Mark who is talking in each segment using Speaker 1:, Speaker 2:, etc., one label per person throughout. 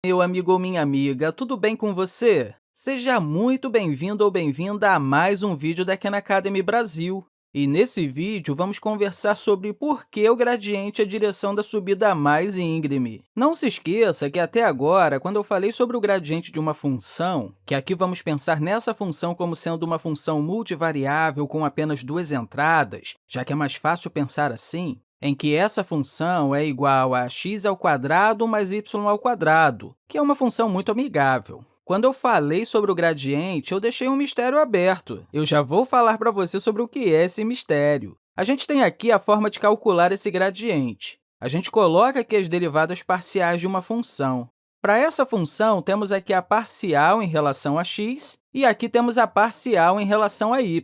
Speaker 1: Meu amigo ou minha amiga, tudo bem com você? Seja muito bem-vindo ou bem-vinda a mais um vídeo da Khan Academy Brasil. E nesse vídeo, vamos conversar sobre por que o gradiente é a direção da subida mais íngreme. Não se esqueça que até agora, quando eu falei sobre o gradiente de uma função, que aqui vamos pensar nessa função como sendo uma função multivariável com apenas duas entradas, já que é mais fácil pensar assim, em que essa função é igual a x² mais y², que é uma função muito amigável. Quando eu falei sobre o gradiente, eu deixei um mistério aberto. Eu já vou falar para você sobre o que é esse mistério. A gente tem aqui a forma de calcular esse gradiente. A gente coloca aqui as derivadas parciais de uma função. Para essa função, temos aqui a parcial em relação a x e aqui temos a parcial em relação a y.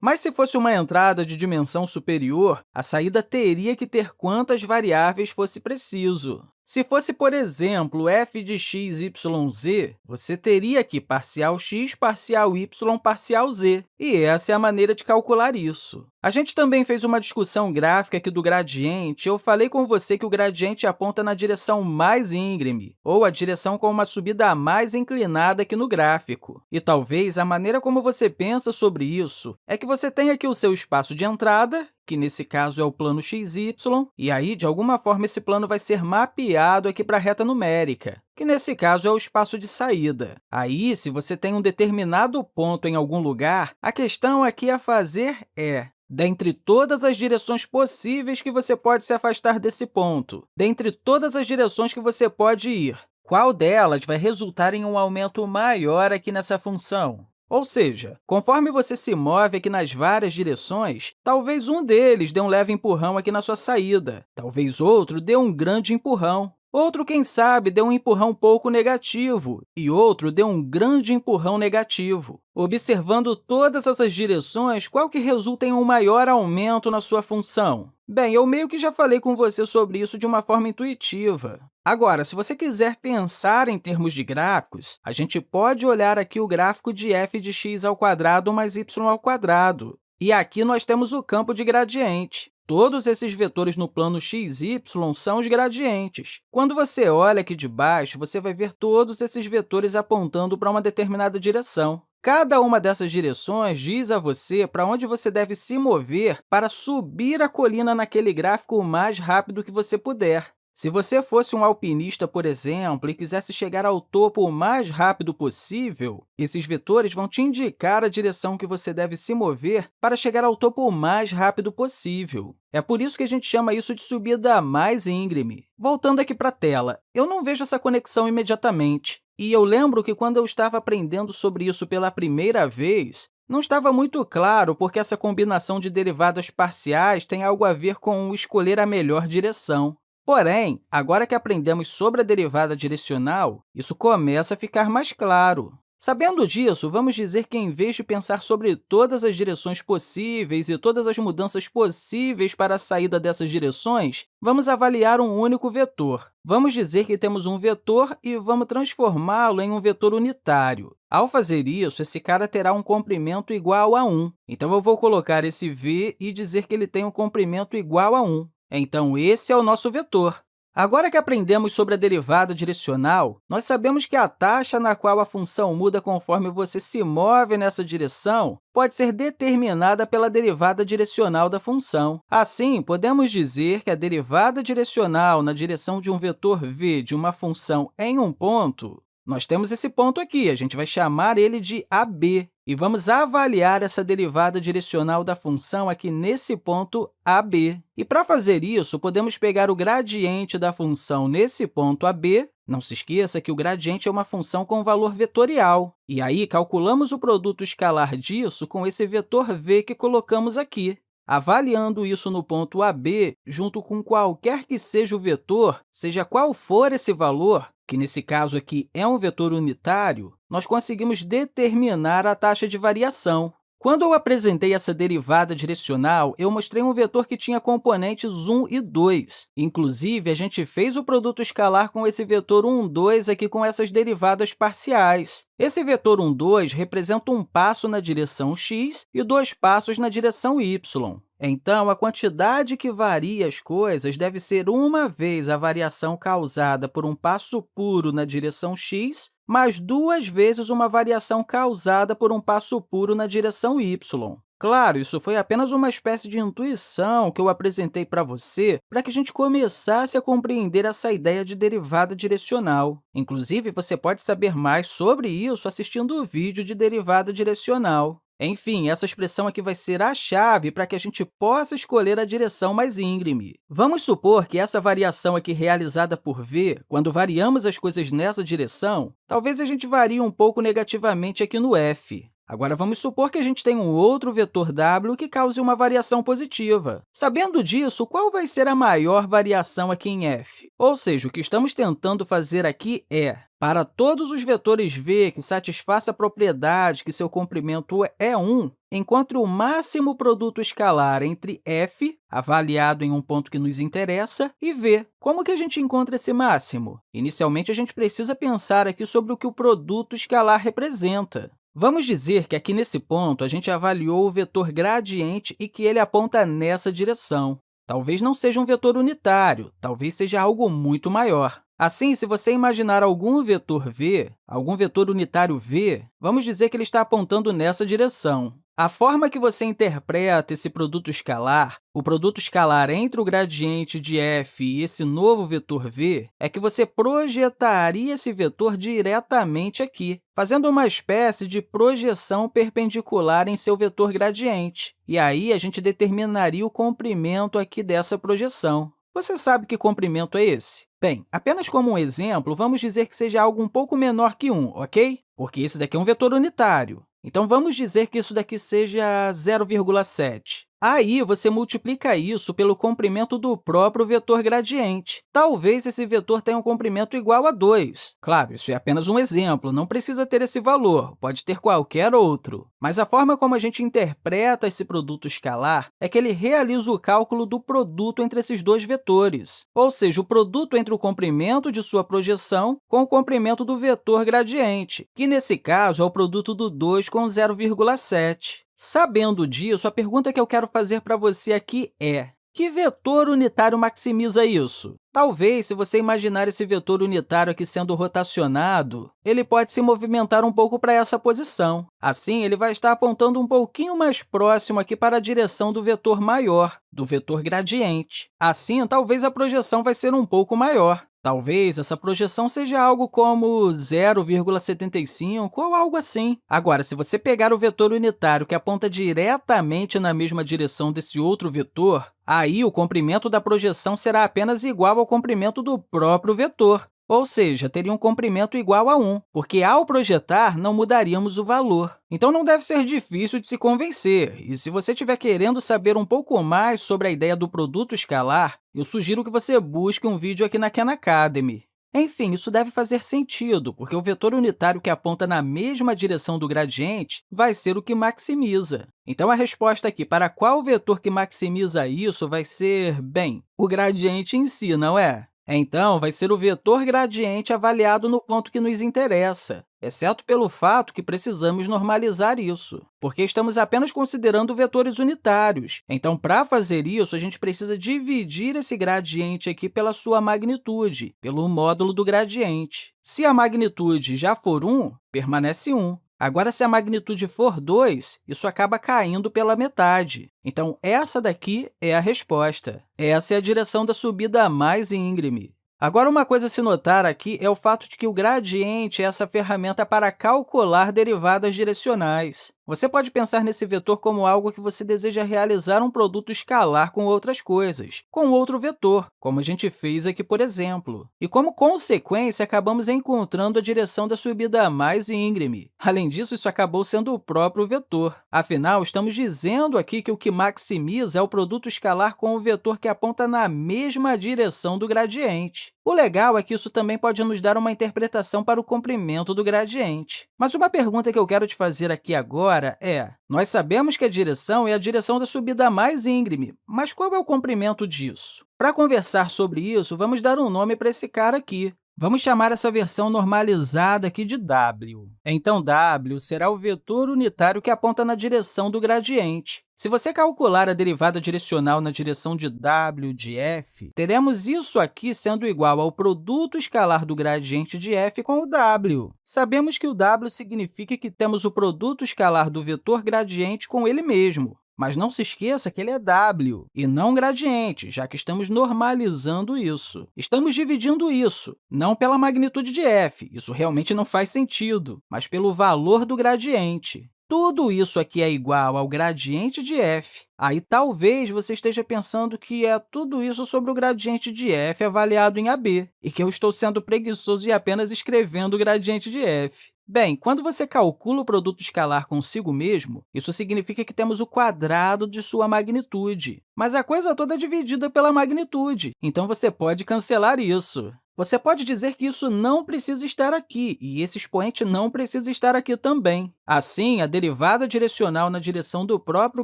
Speaker 1: Mas se fosse uma entrada de dimensão superior, a saída teria que ter quantas variáveis fosse preciso. Se fosse, por exemplo, f de x, y, z, você teria aqui parcial x, parcial y, parcial z. E essa é a maneira de calcular isso. A gente também fez uma discussão gráfica aqui do gradiente. Eu falei com você que o gradiente aponta na direção mais íngreme, ou a direção com uma subida mais inclinada aqui no gráfico. E talvez a maneira como você pensa sobre isso é que você tem aqui o seu espaço de entrada, que nesse caso é o plano xy, e aí, de alguma forma, esse plano vai ser mapeado aqui para a reta numérica, que nesse caso é o espaço de saída. Aí, se você tem um determinado ponto em algum lugar, a questão aqui a fazer é: dentre todas as direções possíveis que você pode se afastar desse ponto, dentre todas as direções que você pode ir, qual delas vai resultar em um aumento maior aqui nessa função? Ou seja, conforme você se move aqui nas várias direções, talvez um deles dê um leve empurrão aqui na sua saída, talvez outro dê um grande empurrão. Outro, quem sabe, dê um empurrão pouco negativo, e outro dê um grande empurrão negativo. Observando todas essas direções, qual que resulta em um maior aumento na sua função? Bem, eu meio que já falei com você sobre isso de uma forma intuitiva. Agora, se você quiser pensar em termos de gráficos, a gente pode olhar aqui o gráfico de f de x² mais y². E aqui nós temos o campo de gradiente. Todos esses vetores no plano x, y são os gradientes. Quando você olha aqui de baixo, você vai ver todos esses vetores apontando para uma determinada direção. Cada uma dessas direções diz a você para onde você deve se mover para subir a colina naquele gráfico o mais rápido que você puder. Se você fosse um alpinista, por exemplo, e quisesse chegar ao topo o mais rápido possível, esses vetores vão te indicar a direção que você deve se mover para chegar ao topo o mais rápido possível. É por isso que a gente chama isso de subida mais íngreme. Voltando aqui para a tela, eu não vejo essa conexão imediatamente. E eu lembro que quando eu estava aprendendo sobre isso pela primeira vez, não estava muito claro porque essa combinação de derivadas parciais tem algo a ver com escolher a melhor direção. Porém, agora que aprendemos sobre a derivada direcional, isso começa a ficar mais claro. Sabendo disso, vamos dizer que, em vez de pensar sobre todas as direções possíveis e todas as mudanças possíveis para a saída dessas direções, vamos avaliar um único vetor. Vamos dizer que temos um vetor e vamos transformá-lo em um vetor unitário. Ao fazer isso, esse cara terá um comprimento igual a 1. Então, eu vou colocar esse v e dizer que ele tem um comprimento igual a 1. Então, esse é o nosso vetor. Agora que aprendemos sobre a derivada direcional, nós sabemos que a taxa na qual a função muda conforme você se move nessa direção pode ser determinada pela derivada direcional da função. Assim, podemos dizer que a derivada direcional na direção de um vetor v de uma função em um ponto, nós temos esse ponto aqui, a gente vai chamar ele de AB, e vamos avaliar essa derivada direcional da função aqui nesse ponto AB. E para fazer isso, podemos pegar o gradiente da função nesse ponto AB. Não se esqueça que o gradiente é uma função com valor vetorial. E aí, calculamos o produto escalar disso com esse vetor v que colocamos aqui. Avaliando isso no ponto AB, junto com qualquer que seja o vetor, seja qual for esse valor, que nesse caso aqui é um vetor unitário, nós conseguimos determinar a taxa de variação. Quando eu apresentei essa derivada direcional, eu mostrei um vetor que tinha componentes 1 e 2. Inclusive, a gente fez o produto escalar com esse vetor 1, 2 aqui com essas derivadas parciais. Esse vetor 1, 2 representa um passo na direção x e dois passos na direção y. Então, a quantidade que varia as coisas deve ser uma vez a variação causada por um passo puro na direção x, mais duas vezes uma variação causada por um passo puro na direção y. Claro, isso foi apenas uma espécie de intuição que eu apresentei para você para que a gente começasse a compreender essa ideia de derivada direcional. Inclusive, você pode saber mais sobre isso assistindo o vídeo de derivada direcional. Enfim, essa expressão aqui vai ser a chave para que a gente possa escolher a direção mais íngreme. Vamos supor que essa variação aqui realizada por v, quando variamos as coisas nessa direção, talvez a gente varie um pouco negativamente aqui no f. Agora, vamos supor que a gente tem um outro vetor w que cause uma variação positiva. Sabendo disso, qual vai ser a maior variação aqui em f? Ou seja, o que estamos tentando fazer aqui é, para todos os vetores v que satisfaçam a propriedade que seu comprimento é 1, encontre o máximo produto escalar entre f, avaliado em um ponto que nos interessa, e v. Como que a gente encontra esse máximo? Inicialmente, a gente precisa pensar aqui sobre o que o produto escalar representa. Vamos dizer que aqui nesse ponto a gente avaliou o vetor gradiente e que ele aponta nessa direção. Talvez não seja um vetor unitário, talvez seja algo muito maior. Assim, se você imaginar algum vetor v, algum vetor unitário v, vamos dizer que ele está apontando nessa direção. A forma que você interpreta esse produto escalar, o produto escalar entre o gradiente de f e esse novo vetor v, é que você projetaria esse vetor diretamente aqui, fazendo uma espécie de projeção perpendicular em seu vetor gradiente. E aí, a gente determinaria o comprimento aqui dessa projeção. Você sabe que comprimento é esse? Bem, apenas como um exemplo, vamos dizer que seja algo um pouco menor que 1, ok? Porque esse daqui é um vetor unitário. Então, vamos dizer que isso daqui seja 0,7. Aí, você multiplica isso pelo comprimento do próprio vetor gradiente. Talvez esse vetor tenha um comprimento igual a 2. Claro, isso é apenas um exemplo, não precisa ter esse valor, pode ter qualquer outro. Mas a forma como a gente interpreta esse produto escalar é que ele realiza o cálculo do produto entre esses dois vetores, ou seja, o produto entre o comprimento de sua projeção com o comprimento do vetor gradiente, que nesse caso é o produto do 2 com 0,7. Sabendo disso, a pergunta que eu quero fazer para você aqui é: que vetor unitário maximiza isso? Talvez, se você imaginar esse vetor unitário aqui sendo rotacionado, ele pode se movimentar um pouco para essa posição. Assim, ele vai estar apontando um pouquinho mais próximo aqui para a direção do vetor maior, do vetor gradiente. Assim, talvez a projeção vai ser um pouco maior. Talvez essa projeção seja algo como 0,75 ou algo assim. Agora, se você pegar o vetor unitário que aponta diretamente na mesma direção desse outro vetor, aí o comprimento da projeção será apenas igual ao comprimento do próprio vetor. Ou seja, teria um comprimento igual a 1, porque ao projetar não mudaríamos o valor. Então, não deve ser difícil de se convencer, e se você estiver querendo saber um pouco mais sobre a ideia do produto escalar, eu sugiro que você busque um vídeo aqui na Khan Academy. Enfim, isso deve fazer sentido, porque o vetor unitário que aponta na mesma direção do gradiente vai ser o que maximiza. Então, a resposta aqui para qual vetor que maximiza isso vai ser, bem, o gradiente em si, não é? Então, vai ser o vetor gradiente avaliado no ponto que nos interessa, exceto pelo fato que precisamos normalizar isso, porque estamos apenas considerando vetores unitários. Então, para fazer isso, a gente precisa dividir esse gradiente aqui pela sua magnitude, pelo módulo do gradiente. Se a magnitude já for 1, permanece 1. Agora, se a magnitude for 2, isso acaba caindo pela metade. Então, essa daqui é a resposta. Essa é a direção da subida mais íngreme. Agora, uma coisa a se notar aqui é o fato de que o gradiente é essa ferramenta para calcular derivadas direcionais. Você pode pensar nesse vetor como algo que você deseja realizar um produto escalar com outras coisas, com outro vetor, como a gente fez aqui, por exemplo. E, como consequência, acabamos encontrando a direção da subida mais íngreme. Além disso, isso acabou sendo o próprio vetor. Afinal, estamos dizendo aqui que o que maximiza é o produto escalar com o vetor que aponta na mesma direção do gradiente. O legal é que isso também pode nos dar uma interpretação para o comprimento do gradiente. Mas uma pergunta que eu quero te fazer aqui agora é: nós sabemos que a direção é a direção da subida mais íngreme, mas qual é o comprimento disso? Para conversar sobre isso, vamos dar um nome para esse cara aqui. Vamos chamar essa versão normalizada aqui de w. Então, w será o vetor unitário que aponta na direção do gradiente. Se você calcular a derivada direcional na direção de w de f, teremos isso aqui sendo igual ao produto escalar do gradiente de f com o w. Sabemos que o w significa que temos o produto escalar do vetor gradiente com ele mesmo. Mas não se esqueça que ele é w e não gradiente, já que estamos normalizando isso. Estamos dividindo isso, não pela magnitude de f, isso realmente não faz sentido, mas pelo valor do gradiente. Tudo isso aqui é igual ao gradiente de f. Aí, talvez você esteja pensando que é tudo isso sobre o gradiente de f avaliado em AB, e que eu estou sendo preguiçoso e apenas escrevendo o gradiente de f. Bem, quando você calcula o produto escalar consigo mesmo, isso significa que temos o quadrado de sua magnitude. Mas a coisa toda é dividida pela magnitude, então você pode cancelar isso. Você pode dizer que isso não precisa estar aqui, e esse expoente não precisa estar aqui também. Assim, a derivada direcional na direção do próprio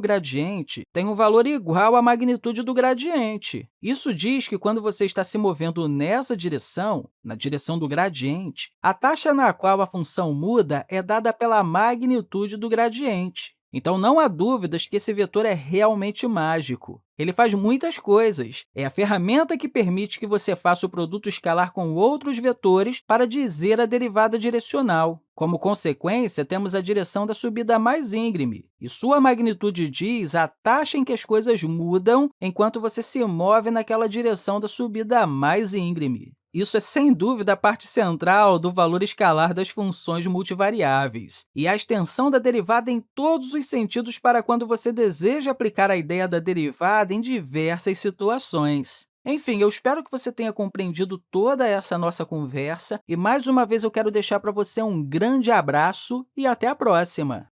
Speaker 1: gradiente tem um valor igual à magnitude do gradiente. Isso diz que, quando você está se movendo nessa direção, na direção do gradiente, a taxa na qual a função muda é dada pela magnitude do gradiente. Então, não há dúvidas que esse vetor é realmente mágico. Ele faz muitas coisas. É a ferramenta que permite que você faça o produto escalar com outros vetores para dizer a derivada direcional. Como consequência, temos a direção da subida mais íngreme, e sua magnitude diz a taxa em que as coisas mudam enquanto você se move naquela direção da subida mais íngreme. Isso é, sem dúvida, a parte central do valor escalar das funções multivariáveis, e a extensão da derivada em todos os sentidos para quando você deseja aplicar a ideia da derivada em diversas situações. Enfim, eu espero que você tenha compreendido toda essa nossa conversa, e mais uma vez eu quero deixar para você um grande abraço e até a próxima!